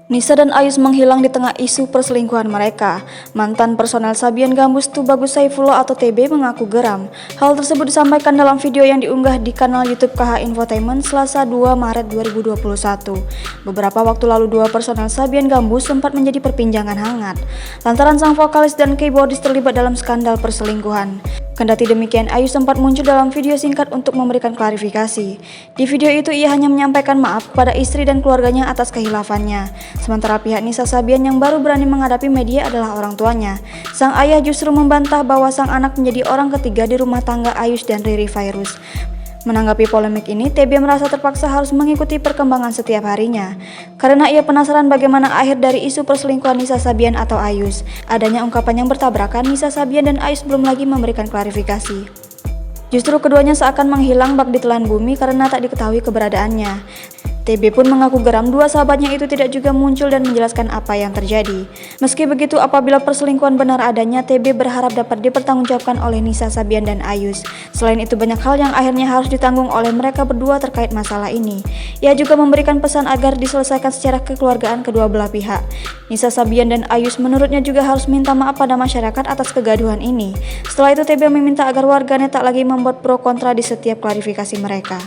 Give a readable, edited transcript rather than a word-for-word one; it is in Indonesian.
Nisa dan Ayus menghilang di tengah isu perselingkuhan mereka. Mantan personel Sabian Gambus Tubagus Saifullah atau TB mengaku geram. Hal tersebut disampaikan dalam video yang diunggah di kanal YouTube KH Infotainment Selasa 2 Maret 2021. Beberapa waktu lalu dua personel Sabian Gambus sempat menjadi perbincangan hangat lantaran sang vokalis dan keyboardis terlibat dalam skandal perselingkuhan. Kendati demikian, Ayus sempat muncul dalam video singkat untuk memberikan klarifikasi. Di video itu ia hanya menyampaikan maaf kepada istri dan keluarganya atas kehilafannya. Sementara pihak Nisa Sabian yang baru berani menghadapi media adalah orang tuanya. Sang ayah justru membantah bahwa sang anak menjadi orang ketiga di rumah tangga Ayus dan Riri Virus. Menanggapi polemik ini, TB merasa terpaksa harus mengikuti perkembangan setiap harinya. Karena ia penasaran bagaimana akhir dari isu perselingkuhan Nisa Sabian atau Ayus. Adanya ungkapan yang bertabrakan, Nisa Sabian dan Ayus belum lagi memberikan klarifikasi. Justru keduanya seakan menghilang bak ditelan bumi karena tak diketahui keberadaannya. TB pun mengaku geram dua sahabatnya itu tidak juga muncul dan menjelaskan apa yang terjadi. Meski begitu, apabila perselingkuhan benar adanya, TB berharap dapat dipertanggungjawabkan oleh Nisa Sabian dan Ayus. Selain itu, banyak hal yang akhirnya harus ditanggung oleh mereka berdua terkait masalah ini. Ia juga memberikan pesan agar diselesaikan secara kekeluargaan kedua belah pihak. Nisa Sabian dan Ayus menurutnya juga harus minta maaf pada masyarakat atas kegaduhan ini. Setelah itu, TB meminta agar warganet tak lagi membuat pro kontra di setiap klarifikasi mereka.